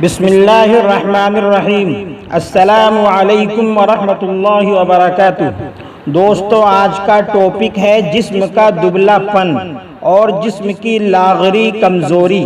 بسم اللہ الرحمن الرحیم۔ السلام علیکم ورحمۃ اللہ وبرکاتہ۔ دوستو، آج کا ٹاپک ہے جسم کا دبلا پن اور جسم کی لاغری کمزوری۔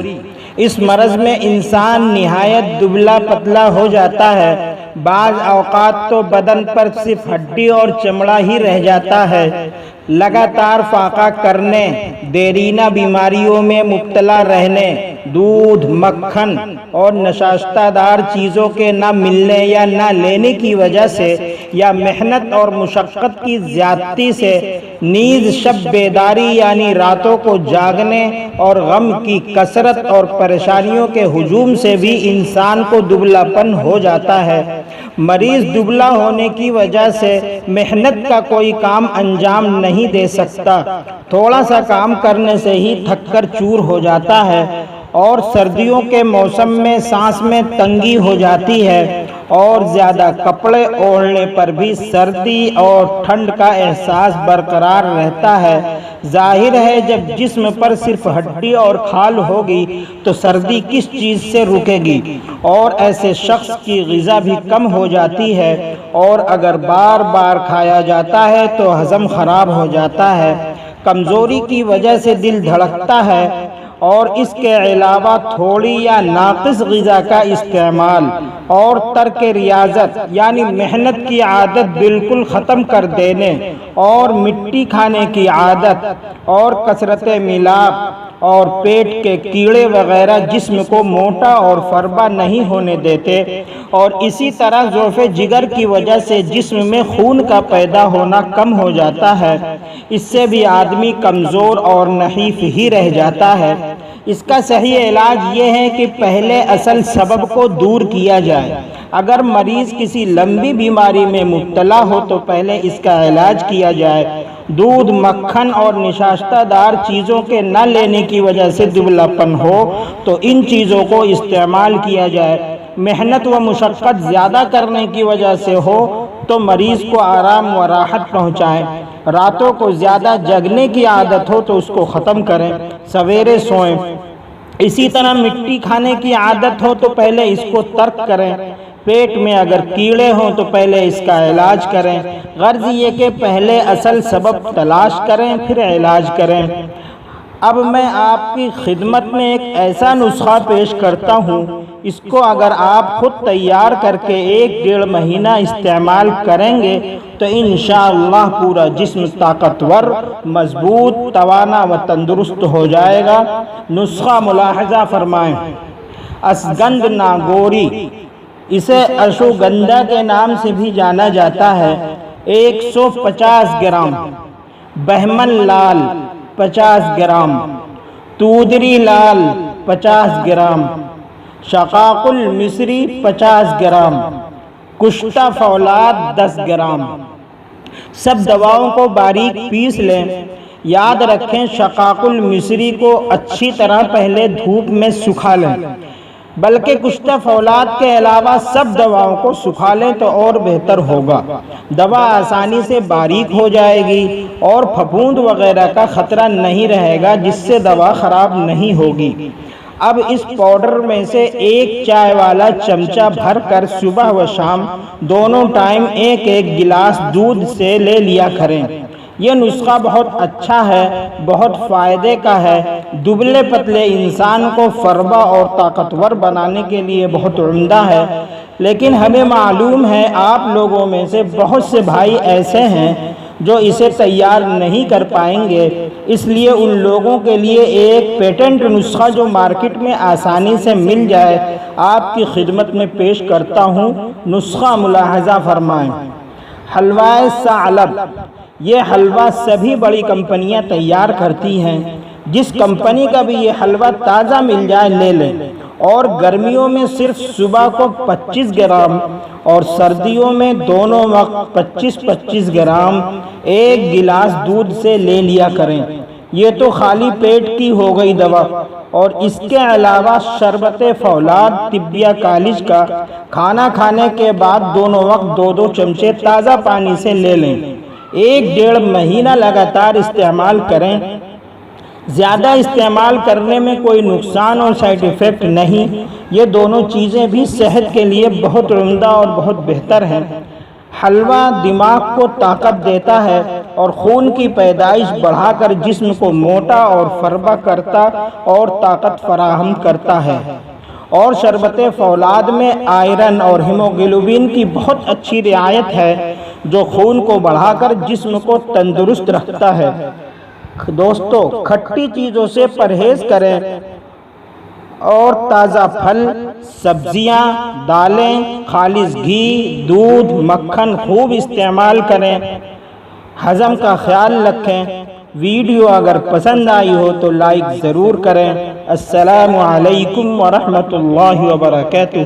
اس مرض میں انسان نہایت دبلا پتلا ہو جاتا ہے۔ بعض اوقات تو بدن پر صرف ہڈی اور چمڑا ہی رہ جاتا ہے۔ لگاتار فاقہ کرنے، دیرینہ بیماریوں میں مبتلا رہنے، دودھ، مکھن اور نشاستہ دار چیزوں کے نہ ملنے یا نہ لینے کی وجہ سے یا محنت اور مشقت کی زیادتی سے، نیز شب بیداری یعنی راتوں کو جاگنے اور غم کی کثرت اور پریشانیوں کے ہجوم سے بھی انسان کو دبلا پن ہو جاتا ہے۔ مریض دبلا ہونے کی وجہ سے محنت کا کوئی کام انجام نہیں دے سکتا، تھوڑا سا کام کرنے سے ہی تھک کر چور ہو جاتا ہے، اور سردیوں کے موسم میں سانس میں تنگی ہو جاتی ہے، اور زیادہ کپڑے اوڑھنے پر بھی سردی اور ٹھنڈ کا احساس برقرار رہتا ہے۔ ظاہر ہے جب جسم پر صرف ہڈی اور کھال ہوگی تو سردی کس چیز سے رکے گی، اور ایسے شخص کی غذا بھی کم ہو جاتی ہے، اور اگر بار بار کھایا جاتا ہے تو ہضم خراب ہو جاتا ہے۔ کمزوری کی وجہ سے دل دھڑکتا ہے، اور اس کے علاوہ تھوڑی یا ناقص غذا کا استعمال اور ترک ریاضت یعنی محنت کی عادت بالکل ختم کر دینے، اور مٹی کھانے کی عادت اور کثرت میلاب اور پیٹ کے کیڑے وغیرہ جسم کو موٹا اور فربا نہیں ہونے دیتے، اور اسی طرح ضعف جگر کی وجہ سے جسم میں خون کا پیدا ہونا کم ہو جاتا ہے۔ اس سے بھی آدمی کمزور اور نحیف ہی رہ جاتا ہے۔ اس کا صحیح علاج یہ ہے کہ پہلے اصل سبب کو دور کیا جائے۔ اگر مریض کسی لمبی بیماری میں مبتلا ہو تو پہلے اس کا علاج کیا جائے۔ دودھ، مکھن اور نشاستہ دار چیزوں کے نہ لینے کی وجہ سے دبلا پن ہو تو ان چیزوں کو استعمال کیا جائے۔ محنت و مشقت زیادہ کرنے کی وجہ سے ہو تو مریض کو آرام و راحت پہنچائیں۔ راتوں کو زیادہ جگنے کی عادت ہو تو اس کو ختم کریں، سویرے سوئیں۔ اسی طرح مٹی کھانے کی عادت ہو تو پہلے اس کو ترک کریں۔ پیٹ میں اگر کیڑے ہوں تو پہلے اس کا علاج کریں۔ غرض یہ کہ پہلے اصل سبب تلاش کریں، پھر علاج کریں۔ اب میں آپ کی خدمت میں ایک ایسا نسخہ پیش کرتا ہوں، اس کو اگر آپ خود تیار کر کے 1-1.5 مہینہ استعمال کریں گے تو انشاءاللہ پورا جسم طاقتور، مضبوط، توانا و تندرست ہو جائے گا۔ نسخہ ملاحظہ فرمائیں۔ اسگند ناگوری، اسے اشوگندھا کے نام سے بھی جانا جاتا ہے، 150 گرام۔ بہمن لال 50 گرام۔ تودری لال 50 گرام۔ شقاق المصری 50 گرام۔ کشتہ فولاد 10 گرام۔ سب دواؤں کو باریک پیس لیں۔ یاد رکھیں شقاق المصری کو اچھی طرح پہلے دھوپ میں سکھا لیں، بلکہ کشتہ فولاد کے علاوہ سب دواؤں کو سکھا لیں تو اور بہتر ہوگا۔ دوا آسانی سے باریک ہو جائے گی اور پھپھوند وغیرہ کا خطرہ نہیں رہے گا، جس سے دوا خراب نہیں ہوگی۔ اب اس پاؤڈر میں سے 1 چائے والا چمچہ بھر کر صبح و شام دونوں ٹائم 1-1 گلاس دودھ سے لے لیا کریں۔ یہ نسخہ بہت اچھا ہے، بہت فائدے کا ہے، دبلے پتلے انسان کو فربا اور طاقتور بنانے کے لیے بہت عمدہ ہے۔ لیکن ہمیں معلوم ہے آپ لوگوں میں سے بہت سے بھائی ایسے ہیں جو اسے تیار نہیں کر پائیں گے، اس لیے ان لوگوں کے لیے ایک پیٹنٹ نسخہ جو مارکیٹ میں آسانی سے مل جائے آپ کی خدمت میں پیش کرتا ہوں۔ نسخہ ملاحظہ فرمائیں۔ حلوہ ثعلب، یہ حلوہ سبھی بڑی کمپنیاں تیار کرتی ہیں۔ جس کمپنی کا بھی یہ حلوہ تازہ مل جائے لے لیں، اور گرمیوں میں صرف صبح کو 25 گرام اور سردیوں میں دونوں وقت 25-25 گرام 1 گلاس دودھ سے لے لیا کریں۔ یہ تو خالی پیٹ کی ہو گئی دوا، اور اس کے علاوہ شربت فولاد طبیہ کالج کا کھانا کھانے کے بعد دونوں وقت 2-2 چمچے تازہ پانی سے لے لیں۔ 1-1.5 مہینہ لگاتار استعمال کریں۔ زیادہ استعمال کرنے میں کوئی نقصان اور سائیڈ ایفیکٹ نہیں، یہ دونوں چیزیں بھی صحت کے لیے بہت عمدہ اور بہت بہتر ہیں۔ حلوہ دماغ کو طاقت دیتا ہے اور خون کی پیدائش بڑھا کر جسم کو موٹا اور فربہ کرتا اور طاقت فراہم کرتا ہے، اور شربت فولاد میں آئرن اور ہیموگلوبن کی بہت اچھی رعایت ہے جو خون کو بڑھا کر جسم کو تندرست رکھتا ہے۔ دوستو، کھٹی چیزوں سے پرہیز کریں اور تازہ پھل، سبزیاں، دالیں، خالص گھی، دودھ، مکھن خوب استعمال کریں۔ ہضم کا خیال رکھیں۔ ویڈیو اگر پسند آئی ہو تو لائک ضرور کریں۔ السلام علیکم ورحمۃ اللہ وبرکاتہ۔